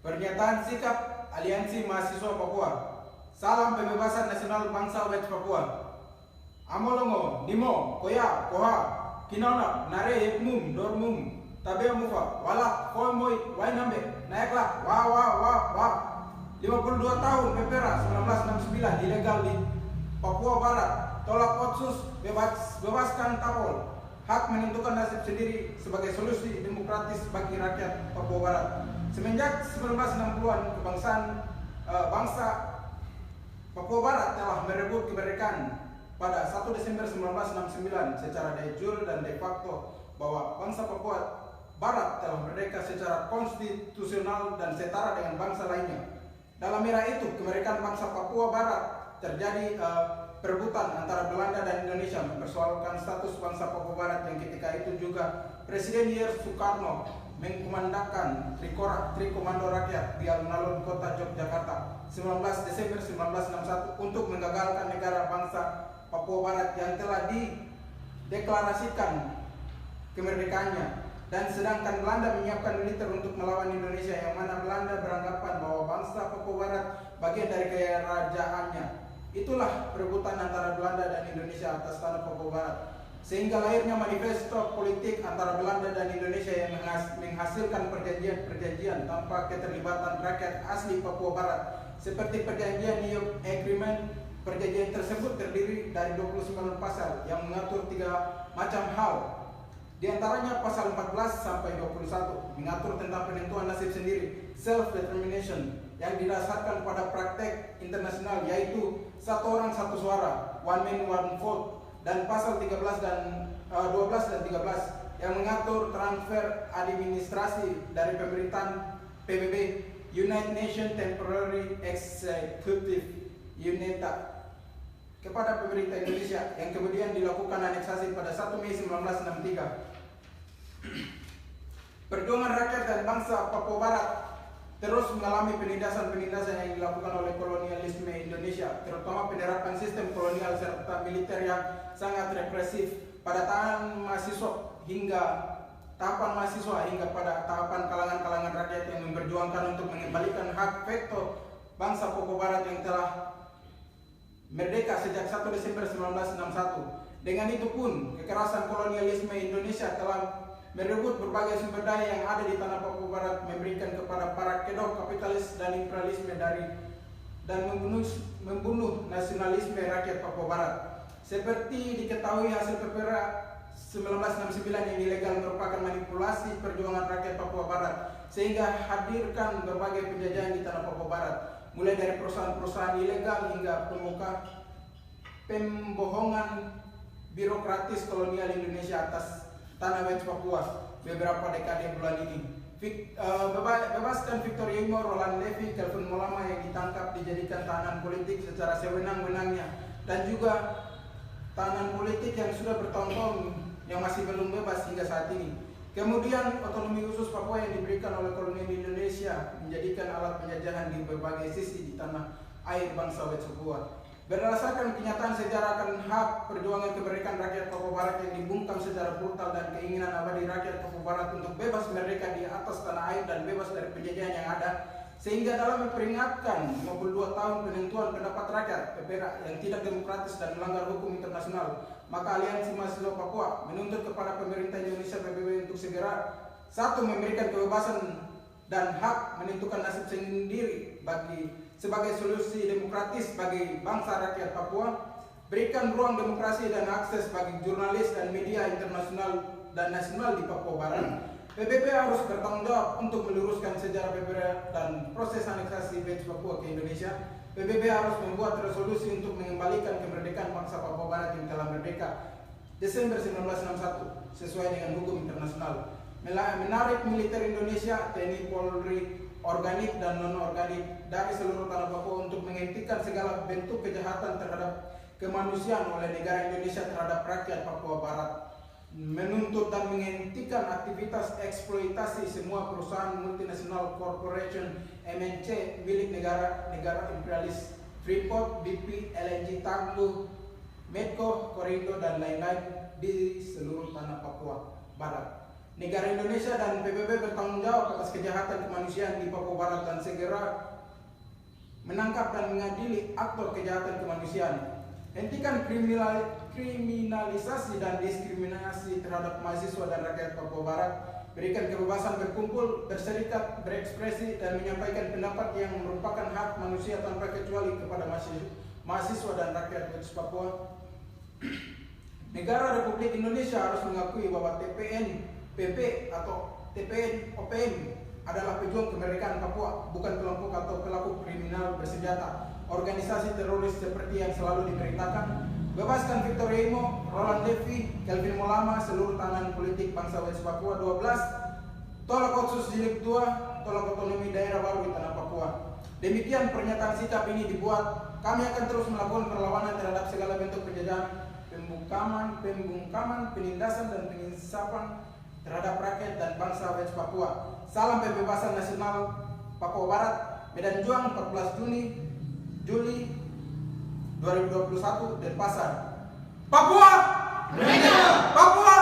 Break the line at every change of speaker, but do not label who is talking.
Pernyataan sikap Aliansi Mahasiswa Papua. Salam pembebasan nasional bangsa West Papua. Amolongo, Nimo, Koya, Koha, Kinauna, Nare Yekmum, Dormum, Tabea Mufa, Wala, Komoy, Wainambe, Naiklah, Wah. 52 tahun PPRA 1969 ilegal di Papua Barat. Tolak Otsus, bebaskan Tapol. Hak menentukan nasib sendiri sebagai solusi demokratis bagi rakyat Papua Barat. Semenjak 1960-an, bangsa Papua Barat telah merebut kemerdekaan pada 1 Desember 1969 secara de jure dan de facto bahwa bangsa Papua Barat telah merdeka secara konstitusional dan setara dengan bangsa lainnya. Dalam era itu, kemerdekaan bangsa Papua Barat terjadi perebutan antara Belanda dan Indonesia mempersoalkan status bangsa Papua Barat yang ketika itu juga Presiden Yer Soekarno mengkumandakan Trikomando Rakyat di alun-alun kota Yogyakarta 19 Desember 1961 untuk menggagalkan negara bangsa Papua Barat yang telah dideklarasikan kemerdekaannya, dan sedangkan Belanda menyiapkan militer untuk melawan Indonesia, yang mana Belanda beranggapan bahwa bangsa Papua Barat bagian dari kerajaannya. Itulah perebutan antara Belanda dan Indonesia atas tanah Papua Barat, sehingga lahirnya manifesto politik antara Belanda dan Indonesia yang menghasilkan perjanjian tanpa keterlibatan rakyat asli Papua Barat, seperti perjanjian New York Agreement. Perjanjian tersebut terdiri dari 29 pasal yang mengatur 3 macam hal. Di antaranya pasal 14 sampai 21 mengatur tentang penentuan nasib sendiri, self determination, yang didasarkan pada praktek internasional, yaitu satu orang satu suara, one man one vote, dan pasal 12 dan 13 yang mengatur transfer administrasi dari pemerintahan PBB, United Nations Temporary Executive UNETA, kepada pemerintah Indonesia, yang kemudian dilakukan aneksasi pada 1 Mei 1963. Perjuangan rakyat dan bangsa Papua Barat terus mengalami penindasan-penindasan yang dilakukan oleh kolonialisme Indonesia, terutama penerapan sistem kolonial serta militer yang sangat represif pada tahapan mahasiswa hingga pada tahapan kalangan-kalangan rakyat yang memperjuangkan untuk mengembalikan hak veto bangsa Papua Barat yang telah merdeka sejak 1 Desember 1961. Dengan itu pun, kekerasan kolonialisme Indonesia telah merebut berbagai sumber daya yang ada di tanah Papua Barat, memberikan kepada para kedok kapitalis dan imperialisme dan membunuh nasionalisme rakyat Papua Barat. Seperti diketahui, hasil PPRA 1969 yang ilegal merupakan manipulasi perjuangan rakyat Papua Barat, sehingga hadirkan berbagai penjajahan di tanah Papua Barat, mulai dari perusahaan-perusahaan ilegal hingga pembohongan birokratis kolonial Indonesia atas tanah West Papua beberapa dekade bulan ini. Bebaskan Victor Yemo, Roland Levy, Kelvin Molama yang ditangkap dijadikan tahanan politik secara sewenang-wenangnya, dan juga tahanan politik yang sudah bertahun-tahun yang masih belum bebas hingga saat ini. Kemudian otonomi khusus Papua yang diberikan oleh kolonial Indonesia menjadikan alat penjajahan di berbagai sisi di tanah air bangsa West Papua. Berdasarkan kenyataan sejarah akan hak perjuangan kemerdekaan rakyat Papua Barat yang dibungkam secara brutal dan keinginan abadi rakyat Papua Barat untuk bebas merdeka di atas tanah air dan bebas dari penjajahan yang ada, sehingga dalam memperingatkan 52 tahun penentuan pendapat rakyat PPRA yang tidak demokratis dan melanggar hukum internasional, maka Aliansi Mahasiswa Papua menuntut kepada pemerintah Indonesia PBB untuk segera, 1. memberikan kebebasan dan hak menentukan nasib sendiri sebagai solusi demokratis bagi bangsa rakyat Papua, berikan ruang demokrasi dan akses bagi jurnalis dan media internasional dan nasional di Papua Barat. PBB harus bertanggung jawab untuk meluruskan sejarah PPRA dan proses aneksasi West Papua ke Indonesia. PBB harus membuat resolusi untuk mengembalikan kemerdekaan bangsa Papua Barat yang telah merdeka Desember 1961 sesuai dengan hukum internasional. Menarik militer Indonesia, TNI, Polri, organik dan non-organik dari seluruh tanah Papua untuk menghentikan segala bentuk kejahatan terhadap kemanusiaan oleh negara Indonesia terhadap rakyat Papua Barat. Menuntut dan menghentikan aktivitas eksploitasi semua perusahaan multinasional corporation MNC milik negara imperialis, Freeport, BP, LNG Tangguh, Medco, Korindo, dan lain-lain di seluruh tanah Papua Barat. Negara Indonesia dan PBB bertanggung jawab atas kejahatan kemanusiaan di Papua Barat dan segera menangkap dan mengadili aktor kejahatan kemanusiaan. Hentikan kriminalisasi dan diskriminasi terhadap mahasiswa dan rakyat Papua Barat. Berikan kebebasan berkumpul, berserikat, berekspresi, dan menyampaikan pendapat yang merupakan hak manusia tanpa kecuali kepada mahasiswa dan rakyat West Papua. Negara Republik Indonesia harus mengakui bahwa TPN PP atau TPN OPM adalah pejuang kemerdekaan Papua, bukan kelompok atau pelaku kriminal bersenjata, organisasi teroris seperti yang selalu diberitakan. Bebaskan Victor Yemo, Roland Levy, Kelvin Molama, seluruh tahanan politik bangsa West Papua. 12. Tolak Otsus Jilid 2, tolak otonomi daerah baru di tanah Papua. Demikian pernyataan sikap ini dibuat. Kami akan terus melakukan perlawanan terhadap segala bentuk penjajahan, pembungkaman, penindasan dan penginsapan terhadap rakyat dan bangsa West Papua. Salam pembebasan nasional Papua Barat, Medan Juang, 14 Juli 2021, Denpasar, Papua. Papua.